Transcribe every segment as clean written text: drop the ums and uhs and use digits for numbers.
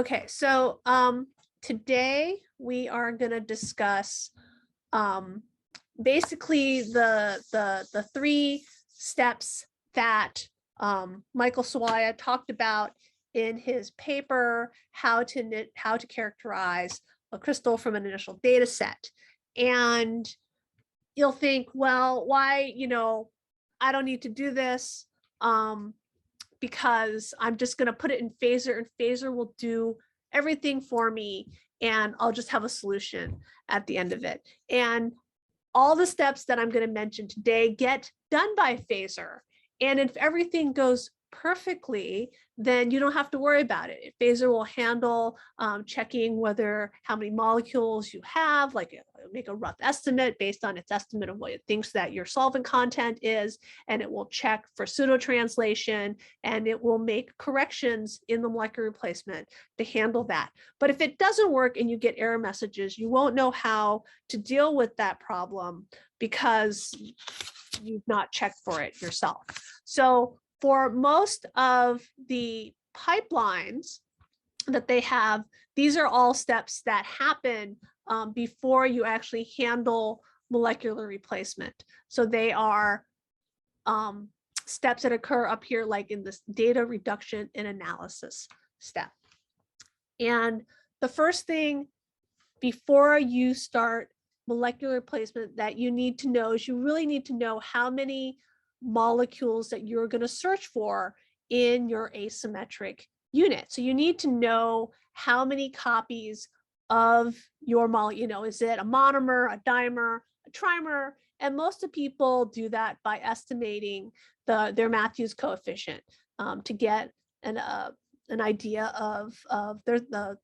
Okay, so today we are going to discuss basically the three steps that Michael Sawaya talked about in his paper, how to characterize a crystal from an initial data set. And you'll think, well, why, I don't need to do this because I'm just going to put it in Phaser, and Phaser will do everything for me, and I'll just have a solution at the end of it. And all the steps that I'm going to mention today get done by Phaser. And if everything goes perfectly, then you don't have to worry about it. Phaser will handle checking how many molecules you have, like make a rough estimate based on its estimate of what it thinks that your solvent content is, and it will check for pseudo-translation, and it will make corrections in the molecular replacement to handle that. But if it doesn't work and you get error messages, you won't know how to deal with that problem because you've not checked for it yourself. So for most of the pipelines that they have, these are all steps that happen before you actually handle molecular replacement. So they are steps that occur up here, like in this data reduction and analysis step. And the first thing before you start molecular replacement that you need to know is you really need to know how many molecules that you're going to search for in your asymmetric unit. So you need to know how many copies of your molecule, is it a monomer, a dimer, a trimer? And most of people do that by estimating their Matthews coefficient to get an idea of the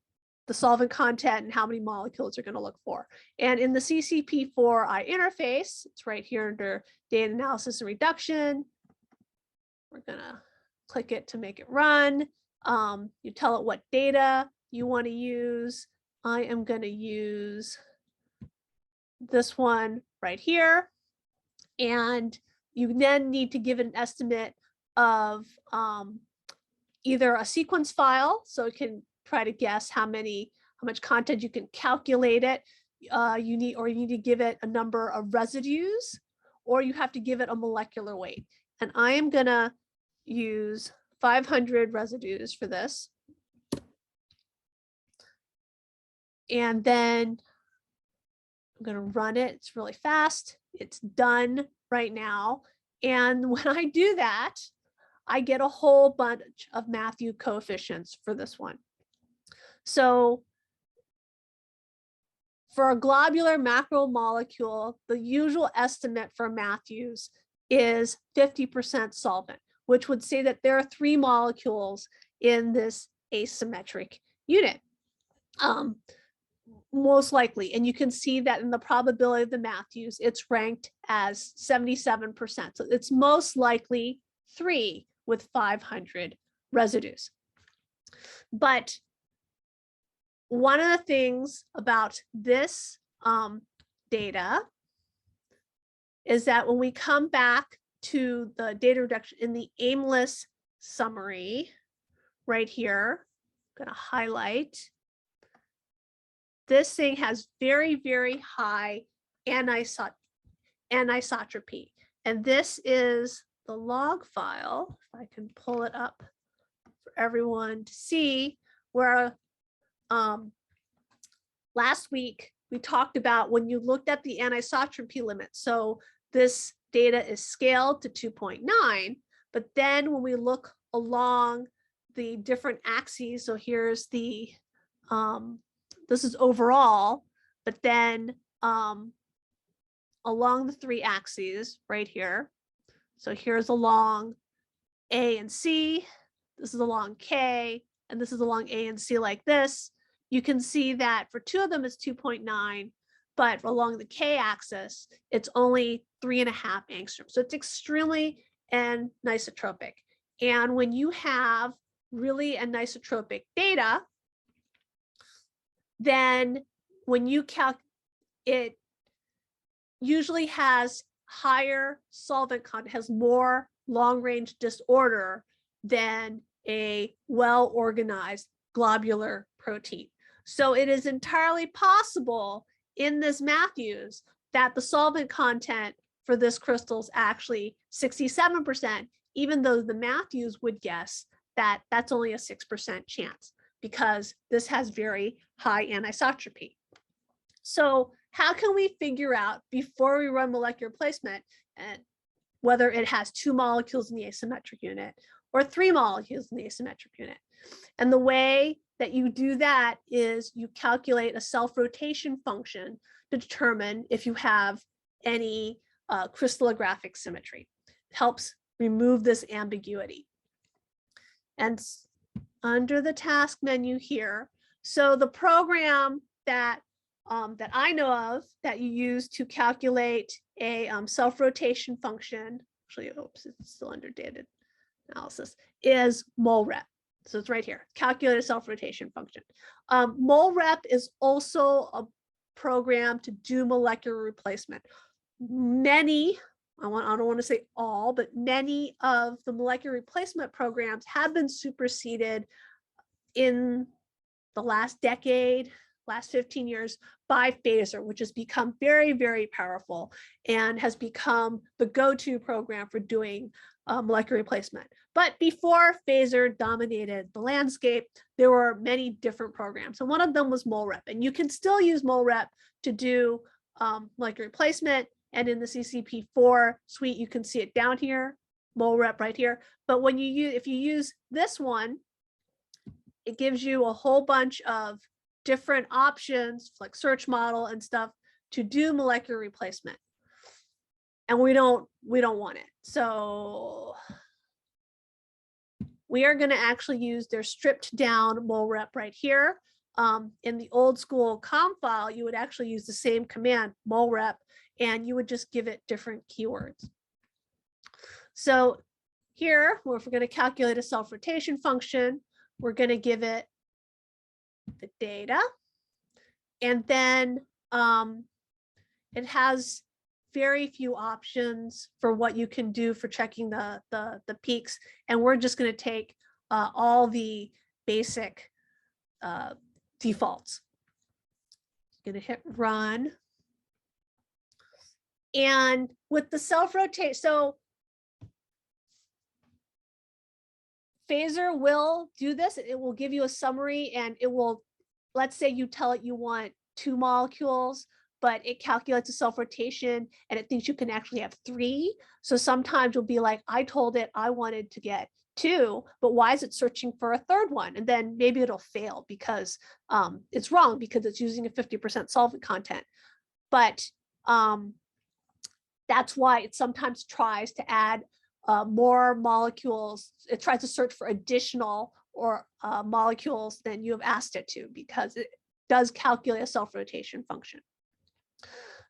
solvent content and how many molecules you're going to look for. And in the CCP4I interface, it's right here under data analysis and reduction. We're going to click it to make it run. You tell it what data you want to use. I am going to use this one right here. And you then need to give an estimate of either a sequence file, so it can try to guess how much content you can calculate it. You need to give it a number of residues, or you have to give it a molecular weight. And I am going to use 500 residues for this. And then I'm going to run it. It's really fast. It's done right now. And when I do that, I get a whole bunch of Matthews coefficients for this one. So for a globular macromolecule, the usual estimate for Matthews is 50% solvent, which would say that there are 3 molecules in this asymmetric unit, most likely. And you can see that in the probability of the Matthews, it's ranked as 77%. So it's most likely 3 with 500 residues. But one of the things about this data is that when we come back to the data reduction in the aimless summary right here, I'm going to highlight. This thing has very, very high anisotropy. And this is the log file, if I can pull it up for everyone to see, where last week we talked about when you looked at the anisotropy limit. So this data is scaled to 2.9, but then when we look along the different axes, so here's the this is overall, but then along the 3 axes right here. So here's along A and C, this is along K, and this is along A and C like this. You can see that for 2 of them it's 2.9, but along the K axis, it's only 3.5 angstroms. So it's extremely anisotropic. And when you have really anisotropic data, then when you it usually has higher solvent content, has more long-range disorder than a well-organized globular protein. So it is entirely possible in this Matthews that the solvent content for this crystal is actually 67%, even though the Matthews would guess that that's only a 6% chance because this has very high anisotropy. So how can we figure out before we run molecular placement whether it has 2 molecules in the asymmetric unit or 3 molecules in the asymmetric unit? And the way that you do that is you calculate a self-rotation function to determine if you have any crystallographic symmetry. It helps remove this ambiguity. And under the task menu here, so the program that that I know of that you use to calculate a self-rotation function, actually, oops, it's still under data analysis, is MolRep. So it's right here, calculate a self-rotation function. MolRep is also a program to do molecular replacement. Many, I don't want to say all, but many of the molecular replacement programs have been superseded in the last decade, last 15 years by Phaser, which has become very, very powerful and has become the go-to program for doing molecular replacement. But before Phaser dominated the landscape, there were many different programs. And one of them was MolRep. And you can still use MolRep to do molecular replacement. And in the CCP4 suite, you can see it down here, MolRep right here. But when you use, if you use this one, it gives you a whole bunch of different options like search model and stuff to do molecular replacement. And we don't want it. So we are going to actually use their stripped down MolRep right here. In the old school com file, you would actually use the same command, MolRep, and you would just give it different keywords. So here, well, if we're going to calculate a self-rotation function, we're going to give it the data, and then it has very few options for what you can do for checking the peaks, and we're just going to take all the basic defaults. Going to hit run, and with the self-rotate, so Phaser will do this. It will give you a summary, and it will, let's say you tell it you want 2 molecules, but it calculates a self-rotation and it thinks you can actually have 3. So sometimes you'll be like, I told it I wanted to get 2, but why is it searching for a 3rd one? And then maybe it'll fail because it's wrong because it's using a 50% solvent content. But that's why it sometimes tries to add more molecules. It tries to search for additional or molecules than you have asked it to, because it does calculate a self-rotation function.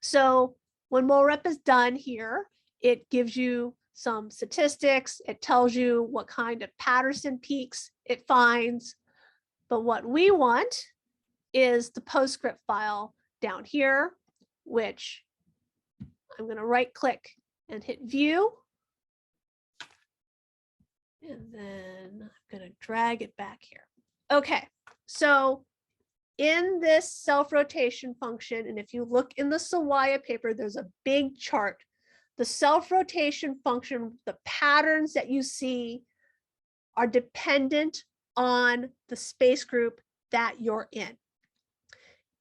So when MolRep is done here, it gives you some statistics. It tells you what kind of Patterson peaks it finds. But what we want is the PostScript file down here, which I'm going to right click and hit view. And then I'm going to drag it back here. Okay, so in this self-rotation function, and if you look in the Sawaya paper, there's a big chart. The self-rotation function, the patterns that you see are dependent on the space group that you're in.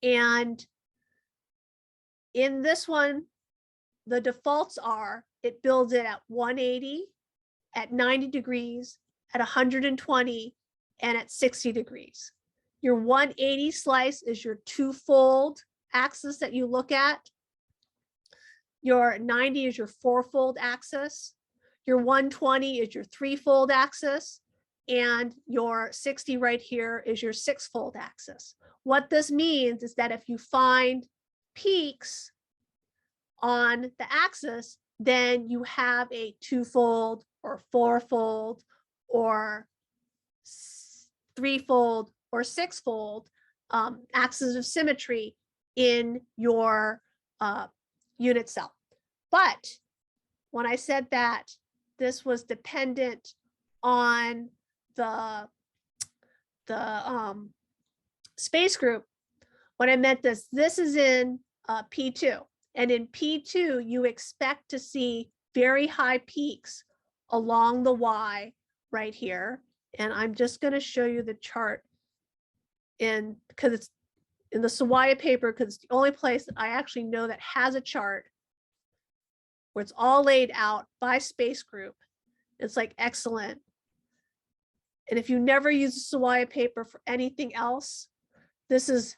And in this one, the defaults are, it builds it at 180, at 90 degrees, at 120, and at 60 degrees. Your 180 slice is your 2-fold axis that you look at. Your 90 is your 4-fold axis. Your 120 is your 3-fold axis. And your 60 right here is your 6-fold axis. What this means is that if you find peaks on the axis, then you have a 2-fold or 4-fold or 3-fold or 6-fold axis of symmetry in your unit cell. But when I said that this was dependent on the space group, when I meant this is in P2. And in P2, you expect to see very high peaks along the Y right here. And I'm just going to show you the chart because it's in the Sawaya paper, because it's the only place that I actually know that has a chart where it's all laid out by space group. It's like excellent. And if you never use the Sawaya paper for anything else, this is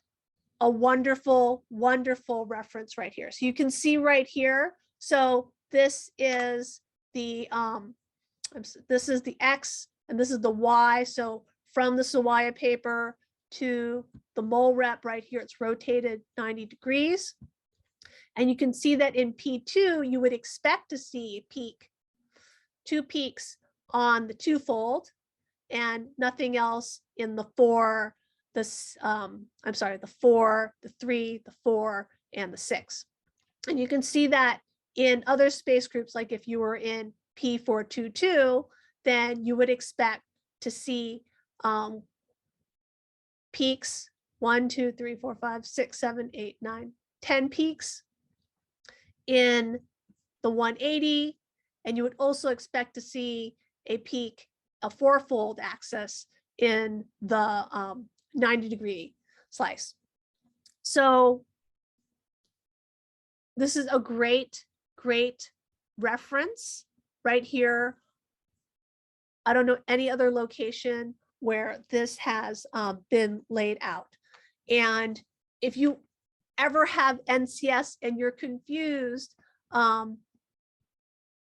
a wonderful, wonderful reference right here. So you can see right here. So this is the X and this is the Y. So from the Sawaya paper to the mole rep right here, it's rotated 90 degrees. And you can see that in P2, you would expect to see two peaks on the twofold and nothing else in the four, the 4, the 3, the 4, and the 6. And you can see that in other space groups, like if you were in P422, then you would expect to see peaks 1, 2, 3, 4, 5, 6, 7, 8, 9, 10 peaks in the 180. And you would also expect to see a peak, a fourfold axis in the 90-degree slice. So this is a great, great reference right here. I don't know any other location where this has been laid out. And if you ever have NCS and you're confused,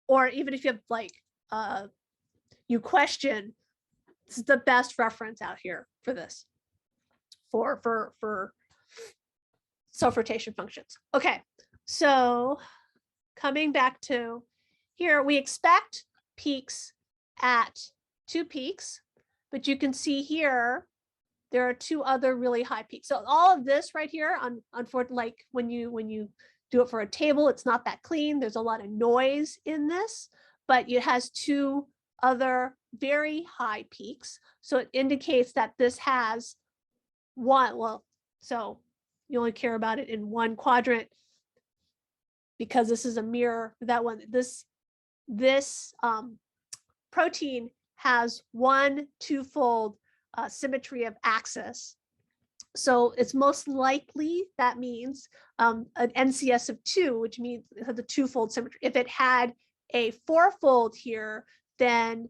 or even if you have like, you question, this is the best reference out here for this, for self-rotation functions. Okay, so coming back to here, we expect peaks at 2 peaks, but you can see here, there are 2 other really high peaks. So all of this right here, unfortunately, like when you do it for a table, it's not that clean. There's a lot of noise in this, but it has 2 other very high peaks. So it indicates that this has one, well, so you only care about it in one quadrant because this is a mirror. That one, this protein has 1 2-fold symmetry of axis. So it's most likely, that means an NCS of 2, which means it has a 2-fold symmetry. If it had a 4-fold here, then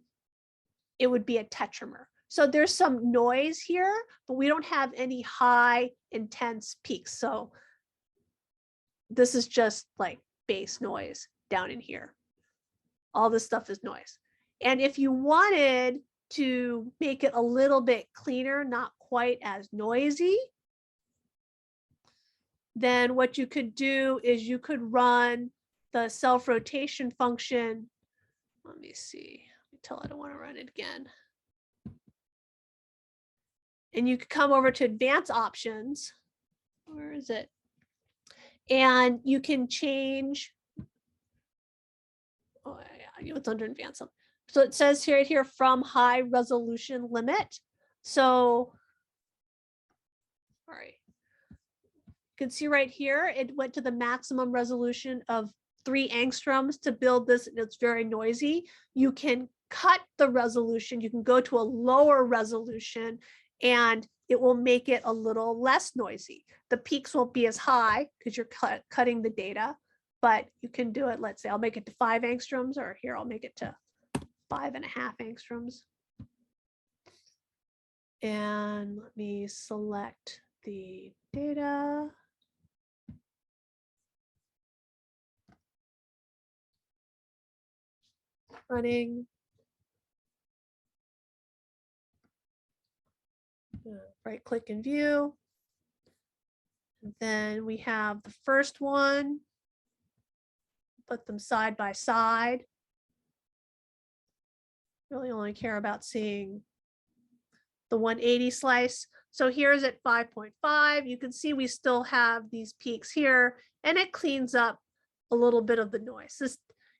it would be a tetramer. So there's some noise here, but we don't have any high intense peaks. So this is just like base noise down in here. All this stuff is noise. And if you wanted to make it a little bit cleaner, not quite as noisy, then what you could do is you could run the self-rotation function. Let me see, until I don't want to run it again. And you could come over to advanced options. Where is it? And you can change, oh yeah, it's under advanced. So it says here, from high resolution limit. So, sorry. You can see right here, it went to the maximum resolution of 3 angstroms to build this, and it's very noisy. You can cut the resolution. You can go to a lower resolution, and it will make it a little less noisy. The peaks won't be as high because you're cutting the data, but you can do it. Let's say I'll make it to 5 angstroms, or here I'll make it to 5.5 angstroms. And let me select the data. Running. Right click and view. And then we have the first one. Put them side by side. Really only care about seeing the 180 slice. So here's at 5.5. You can see we still have these peaks here, and it cleans up a little bit of the noise. This,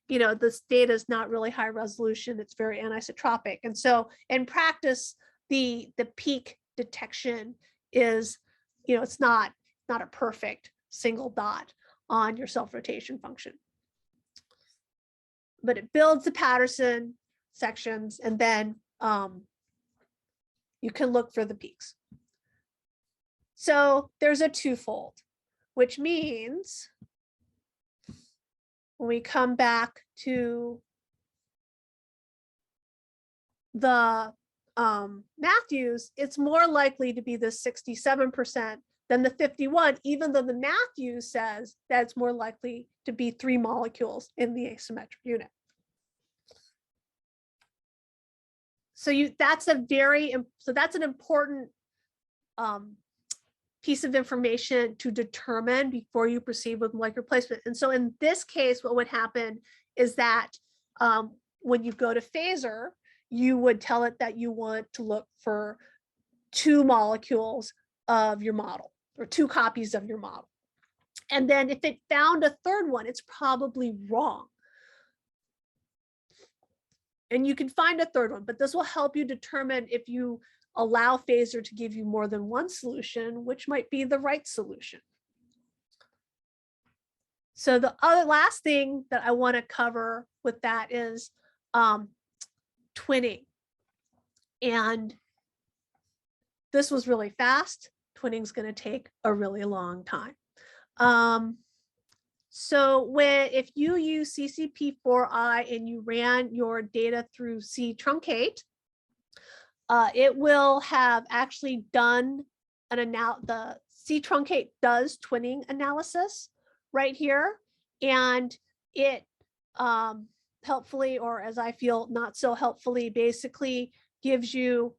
this data is not really high resolution. It's very anisotropic. And so in practice, the peak detection is, you know, it's not a perfect single dot on your self-rotation function. But it builds the Patterson sections, and then you can look for the peaks. So there's a twofold, which means when we come back to the Matthews, it's more likely to be the 67% than the 51, even though the Matthews says that it's more likely to be 3 molecules in the asymmetric unit. So that's an important piece of information to determine before you proceed with molecular placement. And so in this case, what would happen is that when you go to Phaser, you would tell it that you want to look for 2 molecules of your model, or 2 copies of your model. And then if it found a third one, it's probably wrong. And you can find a third one, but this will help you determine if you allow Phaser to give you more than one solution, which might be the right solution. So the last thing that I want to cover with that is twinning. And this was really fast. Twinning is going to take a really long time. So if you use CCP4I and you ran your data through Ctruncate, it will have actually done the Ctruncate does twinning analysis right here, and it helpfully, or as I feel not so helpfully, basically gives you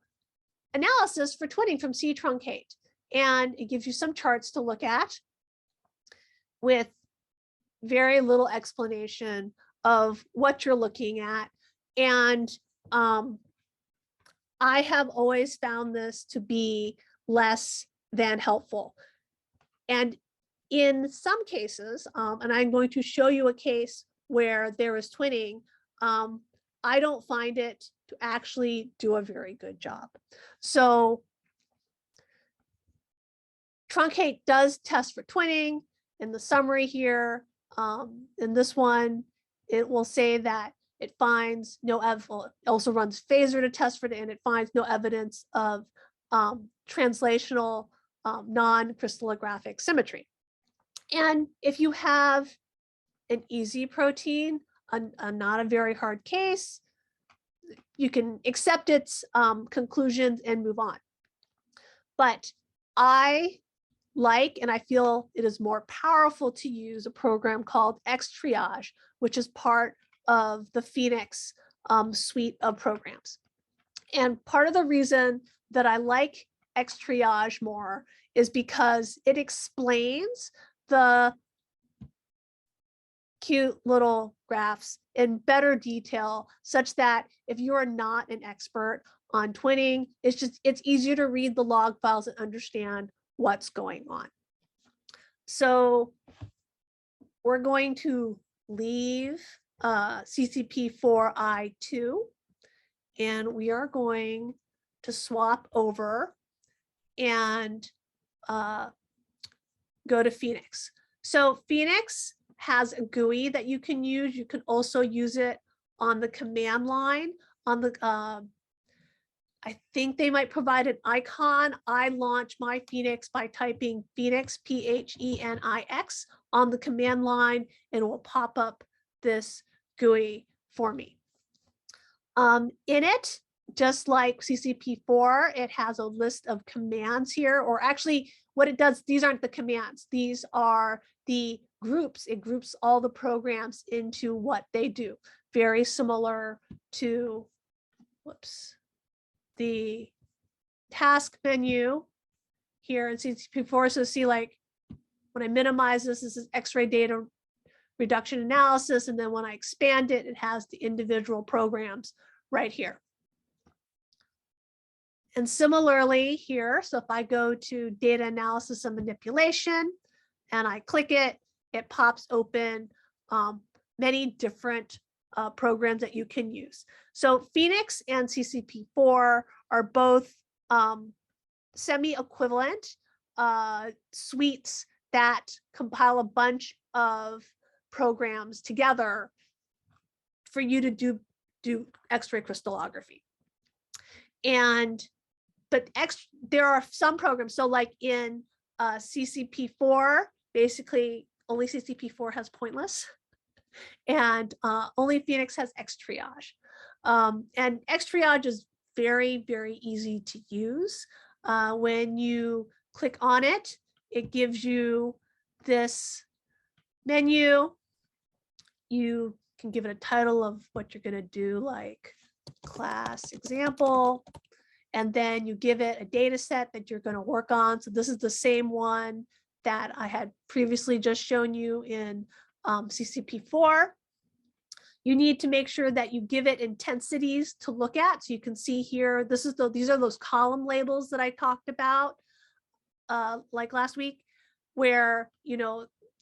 analysis for twinning from Ctruncate, and it gives you some charts to look at with very little explanation of what you're looking at. And I have always found this to be less than helpful. And in some cases, and I'm going to show you a case where there is twinning, I don't find it to actually do a very good job. So Truncate does test for twinning. In the summary here, in this one, it will say that it finds no evidence, also runs Phaser to test for it, and it finds no evidence of translational non-crystallographic symmetry. And if you have an easy protein, not a very hard case, you can accept its conclusions and move on. But I like, and I feel it is more powerful to use a program called XTRIAGE, which is part of the Phoenix suite of programs. And part of the reason that I like XTRIAGE more is because it explains the cute little graphs in better detail, such that if you are not an expert on twinning, it's easier to read the log files and understand what's going on. So we're going to leave CCP4I2, and we are going to swap over and go to Phoenix. So Phoenix has a GUI that you can use. You can also use it on the command line. On the I think they might provide an icon. I launch my Phoenix by typing Phoenix, Phenix, on the command line, and it will pop up this GUI for me. In it, just like CCP4, it has a list of commands here, or actually what it does, these aren't the commands, these are the groups. It groups all the programs into what they do. Very similar to, the task menu here in CCP4. So see, like when I minimize this, this is X-ray data reduction analysis. And then when I expand it, it has the individual programs right here. And similarly here, so if I go to data analysis and manipulation and I click it, it pops open many different programs that you can use. So Phoenix and CCP4 are both semi-equivalent suites that compile a bunch of programs together for you to do X-ray crystallography. But there are some programs, so like in CCP4, basically only CCP4 has pointless, and only Phoenix has XTRIAGE. And XTRIAGE is very, very easy to use. When you click on it, it gives you this menu. You can give it a title of what you're going to do, like class example, and then you give it a data set that you're going to work on. So this is the same one that I had previously just shown you in CCP4. You need to make sure that you give it intensities to look at. So you can see here, these are those column labels that I talked about like last week, where,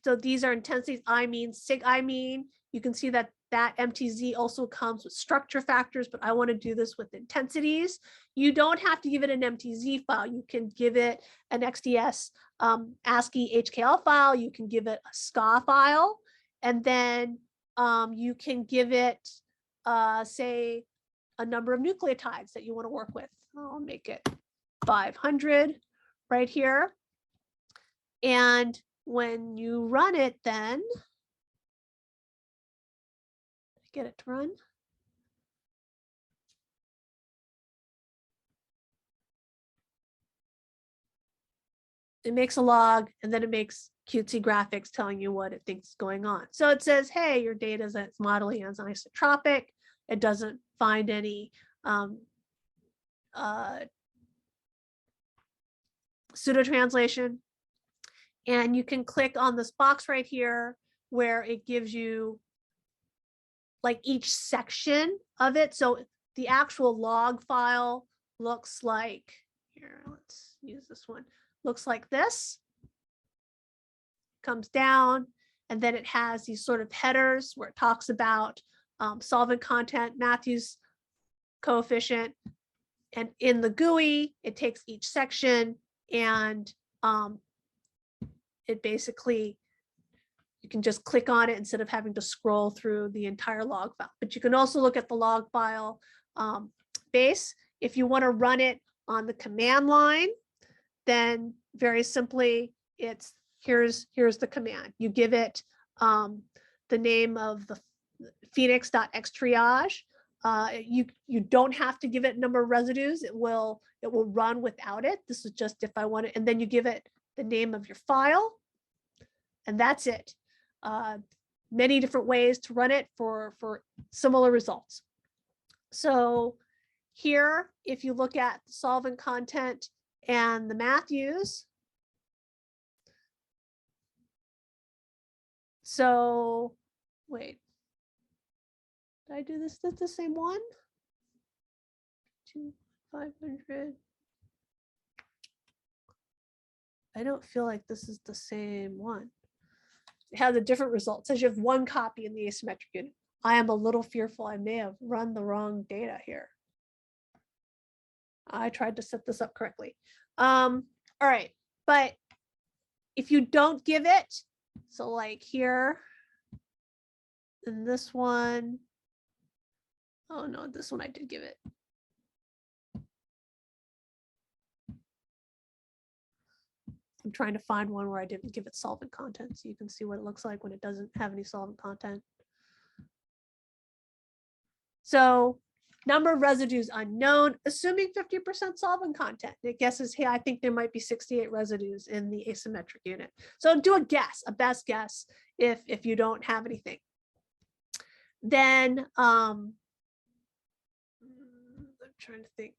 so these are intensities, imine, sig imine. You can see that MTZ also comes with structure factors, but I want to do this with intensities. You don't have to give it an MTZ file. You can give it an XDS ASCII HKL file. You can give it a SCA file, and then you can give it, say, a number of nucleotides that you want to work with. I'll make it 500 right here. And when you run it, then get it to run. It makes a log, and then it makes cutesy graphics telling you what it thinks is going on. So it says, hey, your data is modeling as isotropic. It doesn't find any pseudo-translation. And you can click on this box right here where it gives you like each section of it. So the actual log file looks like, here, let's use this one, looks like this. Comes down, and then it has these sort of headers where it talks about solvent content, Matthews coefficient, and in the GUI, it takes each section and it basically, you can just click on it instead of having to scroll through the entire log file. But you can also look at the log file base. If you want to run it on the command line, then very simply, it's here's the command. You give it the name of the phoenix.xtriage. You don't have to give it number of residues. It will run without it. This is just if I want it, and then you give it the name of your file, and that's it. Many different ways to run it for similar results. So here, if you look at the solvent content and the Matthews, so wait, did I do this? Is this the same one? 500. I don't feel like this is the same one. It has a different result. It says you have one copy in the asymmetric unit. I am a little fearful I may have run the wrong data here. I tried to set this up correctly. All right, but if you don't give it, so like here, in this one, oh no, this one I did give it. I'm trying to find one where I didn't give it solvent content, so you can see what it looks like when it doesn't have any solvent content. So number of residues unknown, assuming 50% solvent content. It guesses, hey, I think there might be 68 residues in the asymmetric unit. So do a guess, a best guess, if you don't have anything. Then I'm trying to think.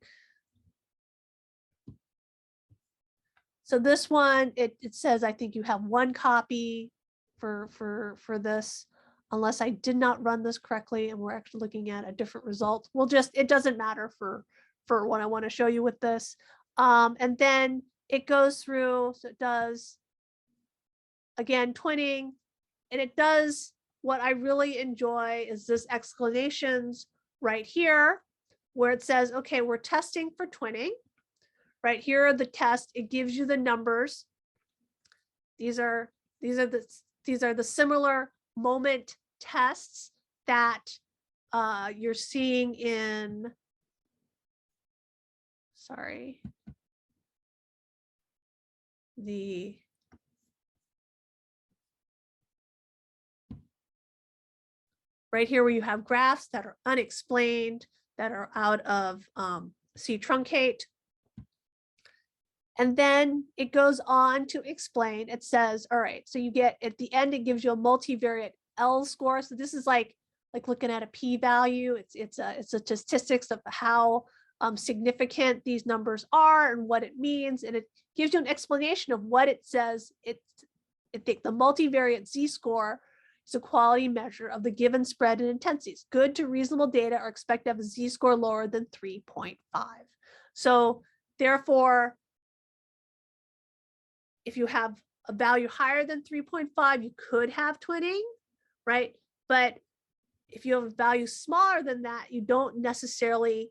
So this one, it says, I think you have one copy for this, unless I did not run this correctly and we're actually looking at a different result. We'll just, it doesn't matter for what I want to show you with this. And then it goes through, so it does, again, twinning, and it does what I really enjoy is this explanations right here, where it says, okay, we're testing for twinning. right? Here are the tests. It gives you the numbers. These are the similar moment tests that you're seeing in, sorry, right here where you have graphs that are unexplained, that are out of C-truncate. And then it goes on to explain, it says, all right, so you get, at the end, it gives you a multivariate L score. So this is like looking at a p-value. It's a statistics of how significant these numbers are and what it means. And it gives you an explanation of what it says. The multivariate Z-score is a quality measure of the given spread and intensities. Good to reasonable data are expected to have a Z-score lower than 3.5. So therefore, if you have a value higher than 3.5, you could have twinning, right? But if you have a value smaller than that, you don't necessarily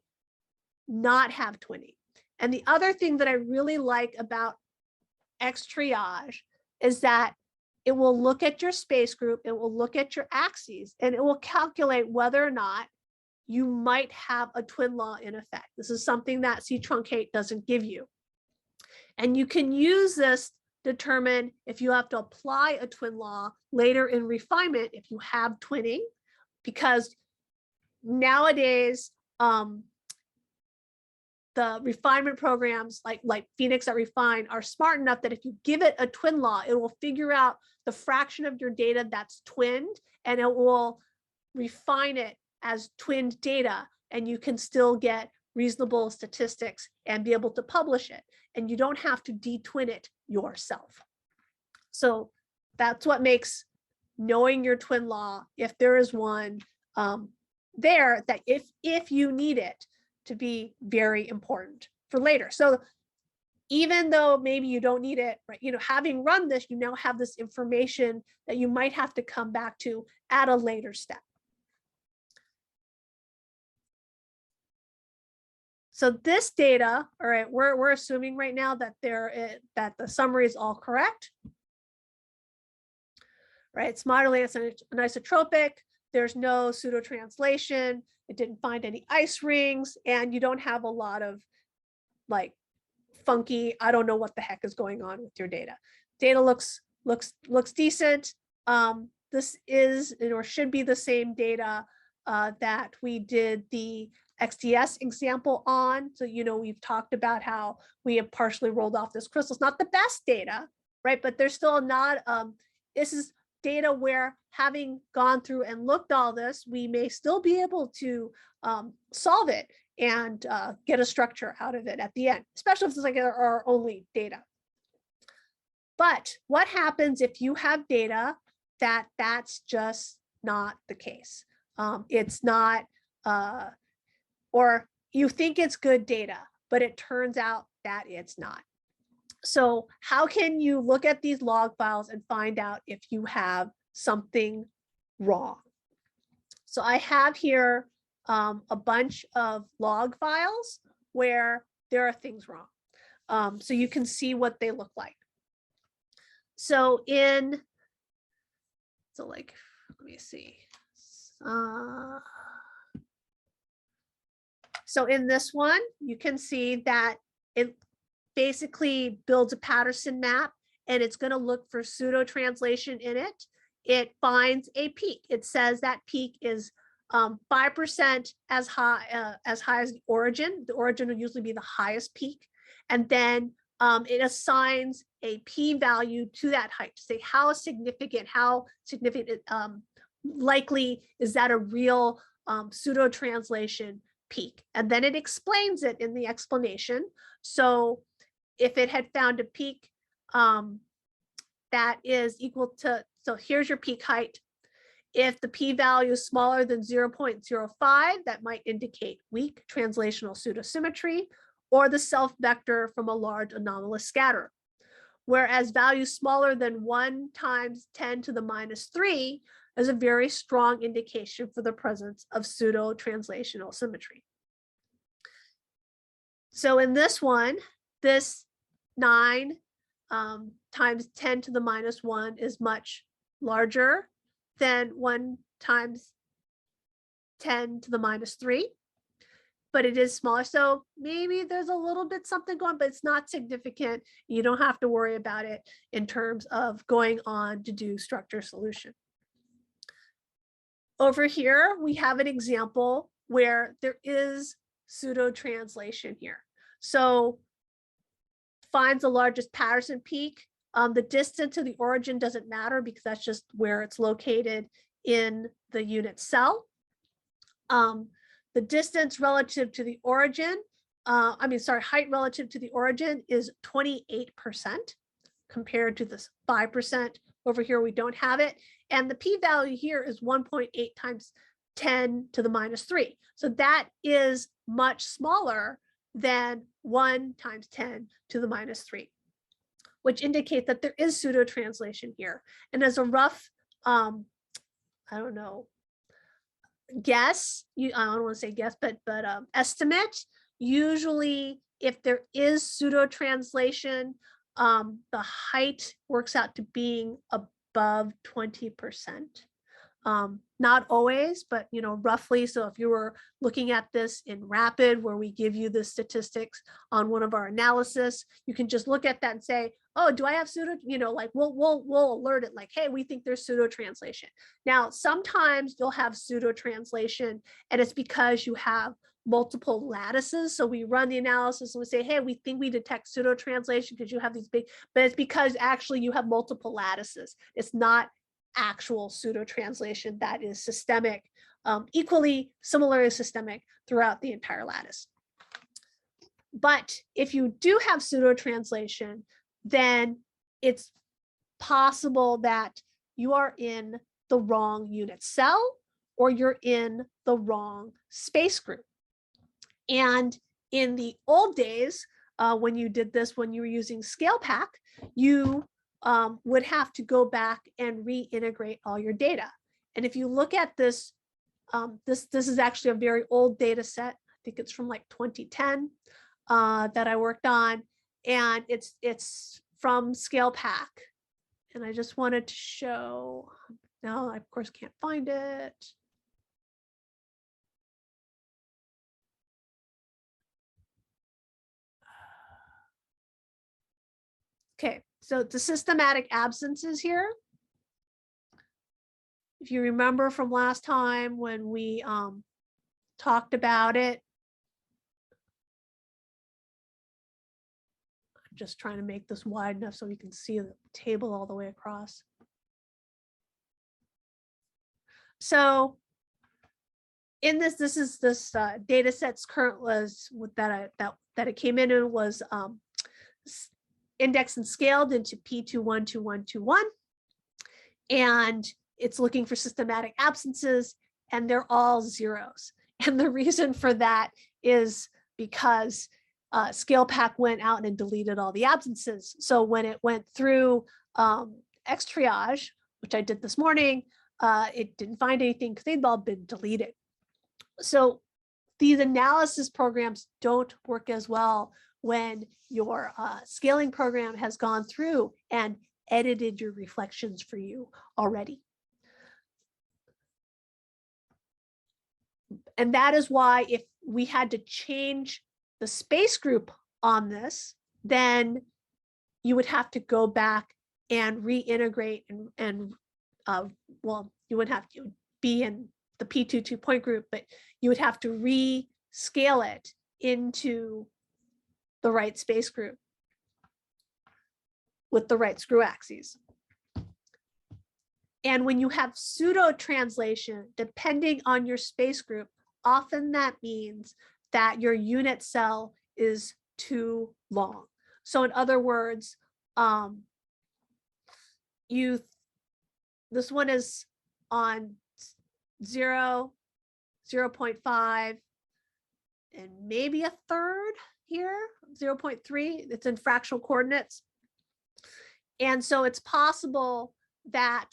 not have twinning. And the other thing that I really like about XTRIAGE is that it will look at your space group, it will look at your axes, and it will calculate whether or not you might have a twin law in effect. This is something that C-truncate doesn't give you. And you can use this to determine if you have to apply a twin law later in refinement if you have twinning, because nowadays the refinement programs like Phoenix at Refine are smart enough that if you give it a twin law, it will figure out the fraction of your data that's twinned, and it will refine it as twinned data, and you can still get reasonable statistics and be able to publish it. And you don't have to detwin it yourself. So that's what makes knowing your twin law, if there is one there, that if you need it, to be very important for later. So even though maybe you don't need it, right? You know, having run this, you now have this information that you might have to come back to at a later step. So this data, all right, we're assuming right now that that the summary is all correct, right? It's moderately anisotropic. There's no pseudo-translation. It didn't find any ice rings, and you don't have a lot of like funky, I don't know what the heck is going on with your data. Data looks decent. This is or should be the same data that we did the XDS example on. So, you know, we've talked about how we have partially rolled off this crystal. It's not the best data, right? But there's still not, this is data where, having gone through and looked all this, we may still be able to solve it and get a structure out of it at the end, especially if it's like our only data. But what happens if you have data that's just not the case? It's not, or you think it's good data, but it turns out that it's not. So how can you look at these log files and find out if you have something wrong? So I have here a bunch of log files where there are things wrong. So you can see what they look like. So let me see. So in this one, you can see that it basically builds a Patterson map, and it's going to look for pseudo translation in it. It finds a peak. It says that peak is 5% as high as the origin. The origin will usually be the highest peak. And then it assigns a p-value to that height to say how significant likely is that a real pseudo translation peak. And then it explains it in the explanation. So if it had found a peak that is equal to, so here's your peak height. If the p-value is smaller than 0.05, that might indicate weak translational pseudosymmetry or the self-vector from a large anomalous scatter. Whereas values smaller than 1 × 10⁻³ is a very strong indication for the presence of pseudo-translational symmetry. So in this one, this 9 times 10 to the minus 1 is much larger than 1 times 10 to the minus 3, but it is smaller. So maybe there's a little bit something going, but it's not significant. You don't have to worry about it in terms of going on to do structure solution. Over here, we have an example where there is pseudo translation here. So finds the largest Patterson peak. The distance to the origin doesn't matter because that's just where it's located in the unit cell. The distance relative to the origin, height relative to the origin is 28% compared to this 5%. Over here, we don't have it. And the p-value here is 1.8 times 10 to the minus 3. So that is much smaller than 1 times 10 to the minus 3, which indicates that there is pseudo translation here. And as a rough, guess, I don't want to say guess, but estimate, usually if there is pseudo translation, the height works out to being above 20%. Not always, but roughly. So if you were looking at this in Rapid, where we give you the statistics on one of our analysis, you can just look at that and say, oh, do I have pseudo, we'll alert it like, hey, we think there's pseudo translation. Now, sometimes you'll have pseudo translation and it's because you have multiple lattices. So we run the analysis and we say, hey, we think we detect pseudo translation because you have these big, but it's because actually you have multiple lattices. It's not actual pseudo translation that is systemic, equally similarly systemic throughout the entire lattice. But if you do have pseudo translation, then it's possible that you are in the wrong unit cell or you're in the wrong space group. And in the old days, when you did this, when you were using ScalePack, you would have to go back and reintegrate all your data. And if you look at this, this is actually a very old data set. I think it's from like 2010 that I worked on, and it's from ScalePack. And I just wanted to show, now I of course can't find it. Okay, so the systematic absences here. If you remember from last time when we talked about it, I'm just trying to make this wide enough so you can see the table all the way across. So in this data set's current was that it came in and was indexed and scaled into P212121, and it's looking for systematic absences, and they're all zeros. And the reason for that is because ScalePack went out and deleted all the absences. So when it went through XTRIAGE, which I did this morning, it didn't find anything because they'd all been deleted. So these analysis programs don't work as well when your scaling program has gone through and edited your reflections for you already. And that is why if we had to change the space group on this, then you would have to go back and reintegrate and well, you wouldn't have to be in the P22 point group, but you would have to rescale it into the right space group with the right screw axes. And when you have pseudo translation, depending on your space group, often that means that your unit cell is too long. So in other words, this one is on 0, 0.5, and maybe a third here, 0.3. It's in fractional coordinates. And so it's possible that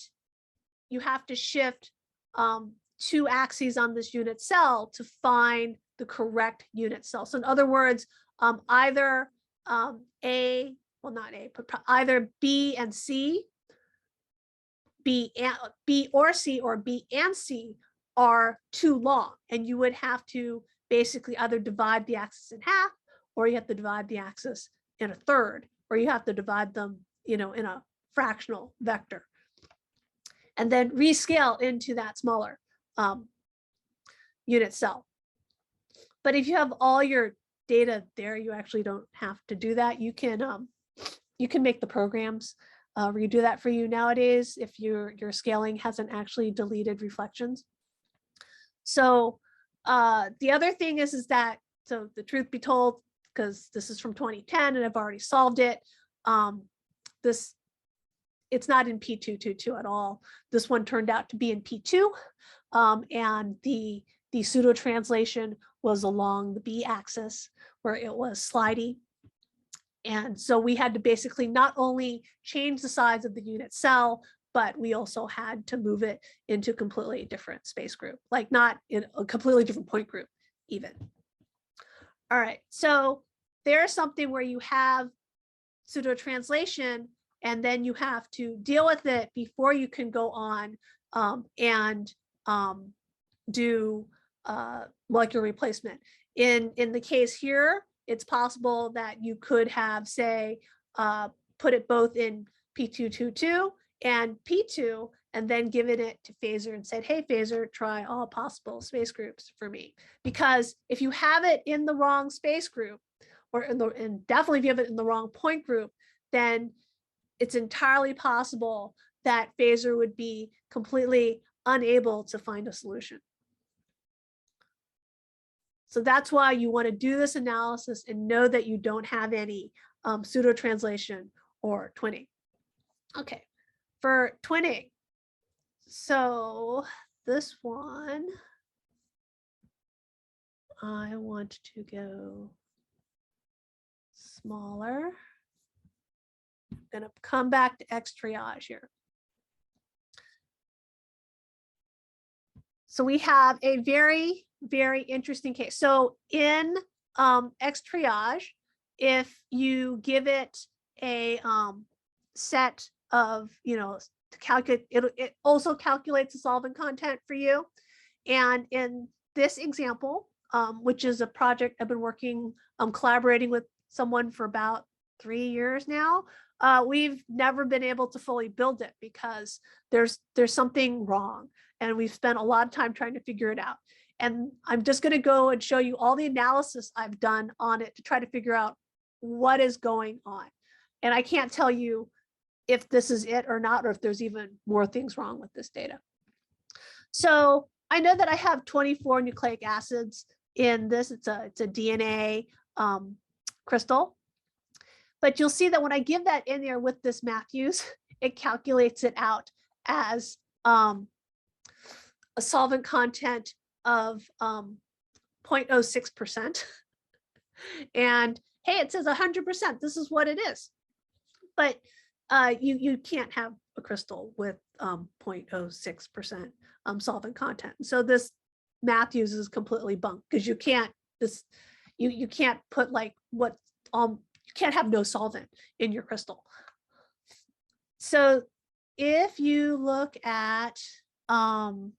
you have to shift 2 axes on this unit cell to find the correct unit cell. So in other words, either either B and C, B or C, or B and C are too long, and you would have to basically either divide the axis in half, or you have to divide the axis in a third, or you have to divide them, in a fractional vector, and then rescale into that smaller unit cell. But if you have all your data there, you actually don't have to do that. You can make the programs redo that for you nowadays if your scaling hasn't actually deleted reflections. So the other thing is that, so the truth be told, because this is from 2010 and I've already solved it, it's not in P222 at all. This one turned out to be in P2, and the pseudo translation was along the B axis where it was slidey. And so we had to basically not only change the size of the unit cell, but we also had to move it into a completely different space group, like not in a completely different point group even. All right, so there's something where you have pseudo translation, and then you have to deal with it before you can go on and do molecular replacement. In the case here, it's possible that you could have, say, put it both in P222 and P2, and then given it to Phaser and said, hey, Phaser, try all possible space groups for me. Because if you have it in the wrong space group, and definitely if you have it in the wrong point group, then it's entirely possible that Phaser would be completely unable to find a solution. So that's why you want to do this analysis and know that you don't have any pseudo translation or twinning. Okay, for twinning, so this one, I want to go smaller. I'm going to come back to XTRIAGE here. So we have a very, very interesting case. So in XTRIAGE, if you give it a set of, to calculate, it also calculates the solvent content for you. And in this example, which is a project I've been working, collaborating with someone for about 3 years now, we've never been able to fully build it because there's something wrong. And we've spent a lot of time trying to figure it out. And I'm just going to go and show you all the analysis I've done on it to try to figure out what is going on. And I can't tell you if this is it or not, or if there's even more things wrong with this data. So I know that I have 24 nucleic acids in this. It's a DNA crystal. But you'll see that when I give that in there with this Matthews, it calculates it out as a solvent content of 0.06%. And hey, it says 100%. This is what it is. But you can't have a crystal with 0.06% solvent content. So this Matthews is completely bunk because you can't you can't put like what you can't have no solvent in your crystal. So if you look at the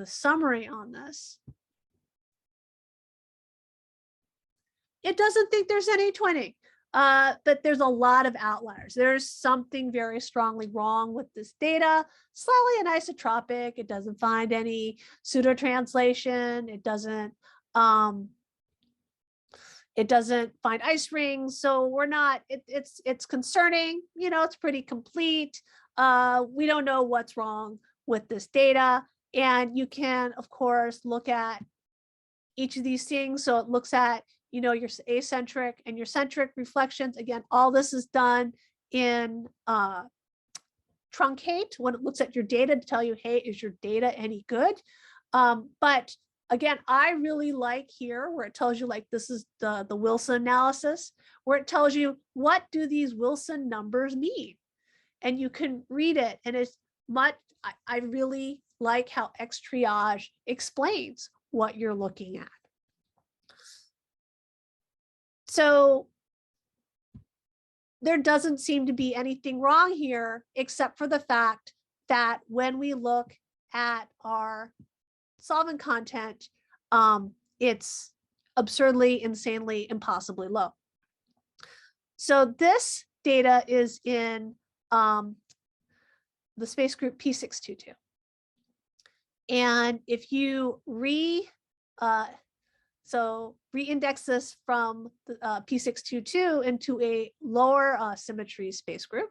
summary on this, it doesn't think there's any twinning, but there's a lot of outliers. There's something very strongly wrong with this data, slightly anisotropic. It doesn't find any pseudo translation. It doesn't find ice rings. So we're not, it's concerning, it's pretty complete. We don't know what's wrong with this data. And you can, of course, look at each of these things. So it looks at, your acentric and your centric reflections. Again, all this is done in truncate when it looks at your data to tell you, hey, is your data any good? But again, I really like here where it tells you, like, this is the Wilson analysis, where it tells you what do these Wilson numbers mean? And you can read it, and it's much, I really like how XTRIAGE explains what you're looking at. So there doesn't seem to be anything wrong here, except for the fact that when we look at our solvent content, it's absurdly, insanely, impossibly low. So this data is in the space group P622. And if you re-index this from the P622 into a lower symmetry space group,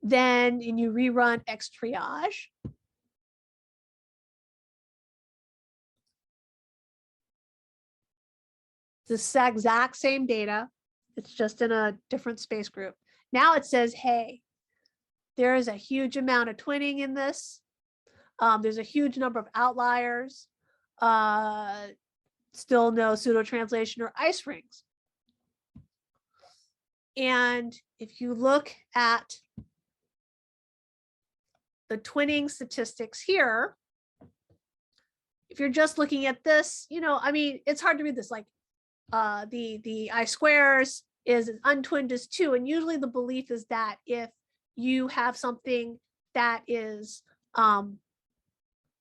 then and you rerun XTRIAGE, the exact same data, it's just in a different space group. Now it says, hey, there is a huge amount of twinning in this. There's a huge number of outliers. Still no pseudo-translation or ice rings. And if you look at the twinning statistics here, if you're just looking at this, you know, I mean, it's hard to read this, like the I squares is as untwinned as 2. And usually the belief is that if you have something that is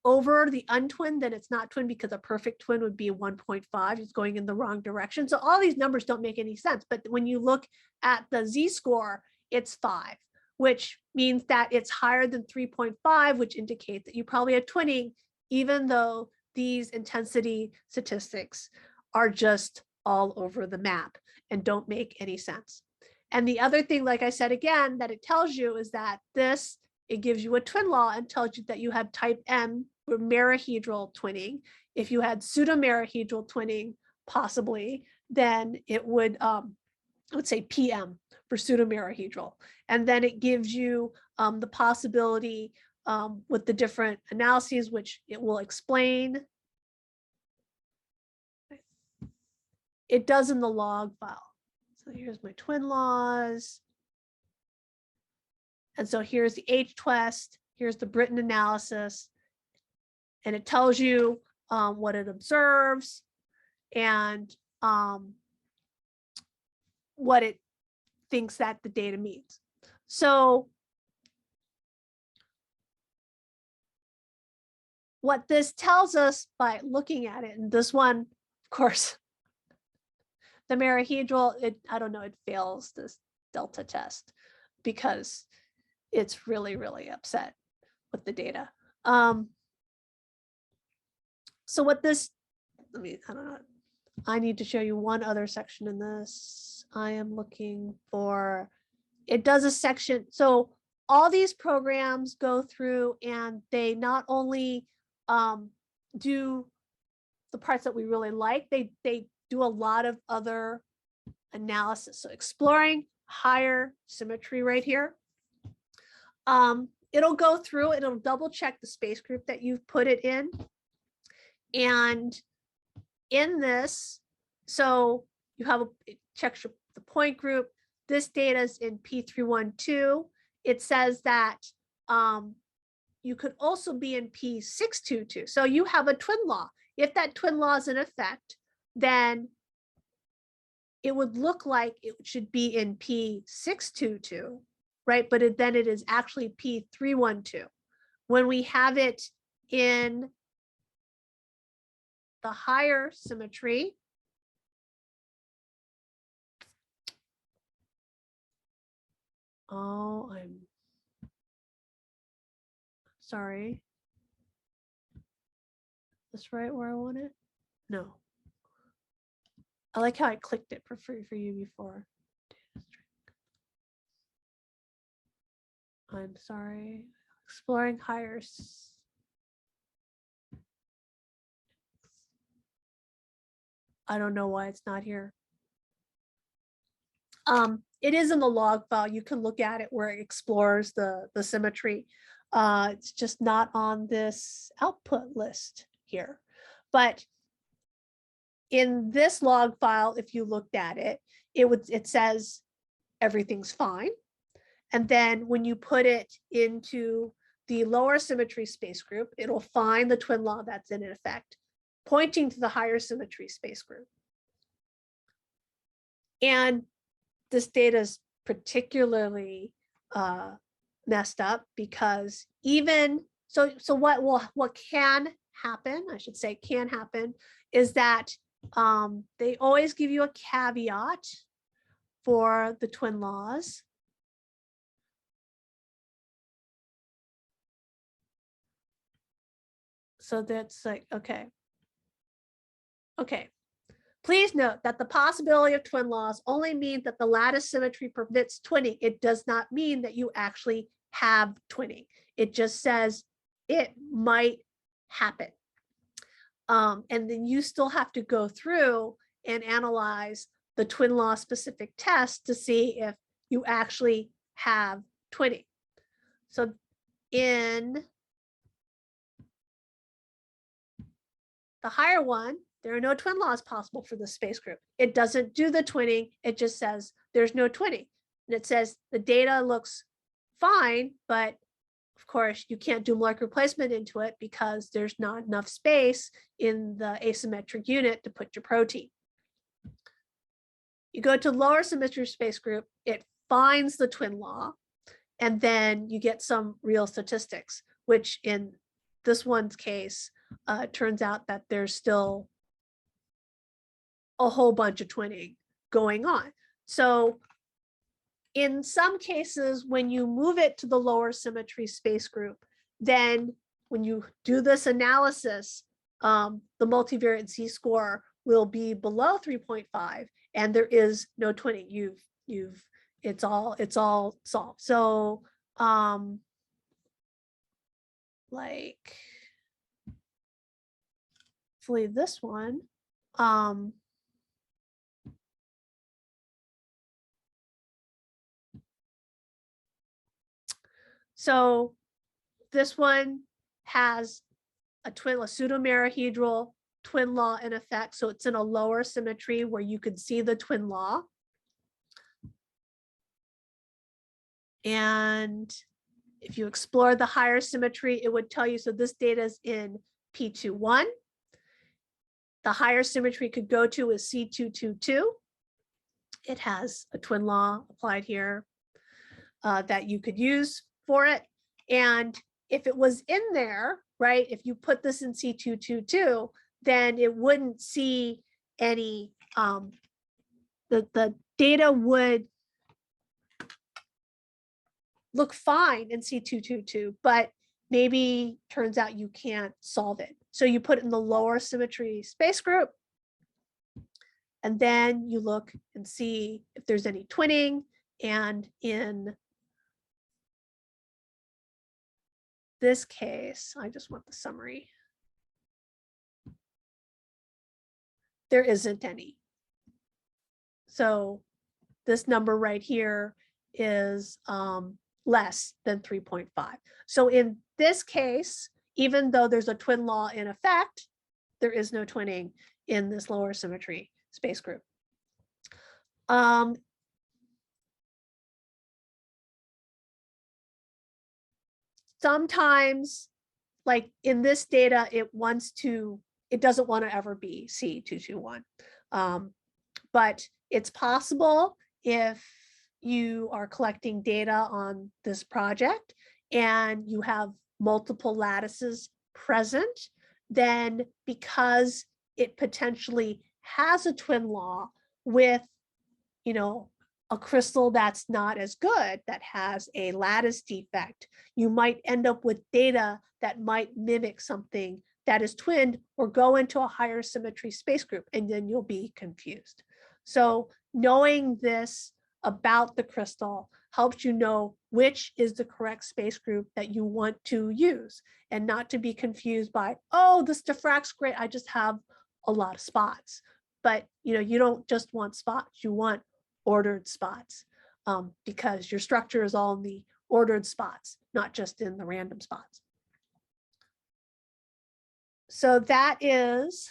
over the untwinned, then it's not twinned, because a perfect twin would be 1.5. It's going in the wrong direction. So all these numbers don't make any sense. But when you look at the z-score, it's 5, which means that it's higher than 3.5, which indicates that you probably have twinning, even though these intensity statistics are just all over the map and don't make any sense. And the other thing, like I said again, that it tells you is that this, it gives you a twin law and tells you that you have type M or merihedral twinning. If you had pseudo-merihedral twinning, possibly, then it would, I would say PM for pseudo-merihedral. And then it gives you the possibility with the different analyses, which it will explain. It does in the log file. So here's my twin laws. And so here's the H-twest, here's the Britton analysis, and it tells you what it observes and what it thinks that the data means. So what this tells us by looking at it, and this one, of course, the merihedral, I don't know, it fails this delta test because it's really, really upset with the data. So what this, I don't know. I need to show you one other section in this. I am looking for, it does a section. So all these programs go through and they not only do the parts that we really like, they do a lot of other analysis. So exploring higher symmetry right here. It'll go through, it'll double check the space group that you've put it in. And in this, so you have it checks the point group. This data is in P312. It says that you could also be in P622. So you have a twin law. If that twin law is in effect, then it would look like it should be in P622, right? But then it is actually P312. When we have it in the higher symmetry, oh, I'm sorry. That's right where I want it? No. I like how I clicked it for free for you before. I'm sorry. Exploring higher. I don't know why it's not here. It is in the log file. You can look at it where it explores the symmetry. It's just not on this output list here. But in this log file, if you looked at it, it says everything's fine. And then when you put it into the lower symmetry space group, it'll find the twin law that's in effect, pointing to the higher symmetry space group. And this data is particularly messed up because even so what can happen, I should say can happen, is that they always give you a caveat for the twin laws. So that's like, okay. Please note that the possibility of twin laws only means that the lattice symmetry permits twinning. It does not mean that you actually have twinning. It just says it might happen. And then you still have to go through and analyze the twin law specific test to see if you actually have twinning. So in the higher one, there are no twin laws possible for the space group. It doesn't do the twinning. It just says there's no twinning. And it says the data looks fine, but of course you can't do molecular placement into it because there's not enough space in the asymmetric unit to put your protein. You go to lower symmetry space group, it finds the twin law, and then you get some real statistics, which in this one's case, turns out that there's still a whole bunch of twinning going on. So in some cases, when you move it to the lower symmetry space group, then when you do this analysis, the multivariate z-score will be below 3.5, and there is no twinning. It's all solved. So like hopefully this one, so this one has a pseudo-merahedral twin law in effect. So it's in a lower symmetry where you can see the twin law. And if you explore the higher symmetry, it would tell you, so this data is in P21. The higher symmetry could go to is C222. It has a twin law applied here that you could use for it. And if it was in there, right, if you put this in C222, then it wouldn't see any, the data would look fine in C222, but maybe turns out you can't solve it. So you put it in the lower symmetry space group, and then you look and see if there's any twinning. And in this case, I just want the summary. There isn't any. So this number right here is less than 3.5. So in this case, even though there's a twin law in effect, there is no twinning in this lower symmetry space group. Sometimes, like in this data, it doesn't want to ever be C221. But it's possible if you are collecting data on this project and you have multiple lattices present, then because it potentially has a twin law with, you know, a crystal that's not as good, that has a lattice defect, you might end up with data that might mimic something that is twinned or go into a higher symmetry space group, and then you'll be confused. So knowing this about the crystal helps you know which is the correct space group that you want to use, and not to be confused by, oh, this diffracts great, I just have a lot of spots. But you know, you don't just want spots, you want ordered spots, because your structure is all in the ordered spots, not just in the random spots. So that is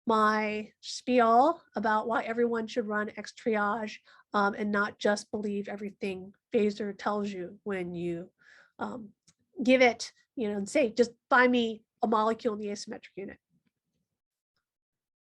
my spiel about why everyone should run XTRIAGE and not just believe everything Phaser tells you when you give it, you know, and say, just find me a molecule in the asymmetric unit.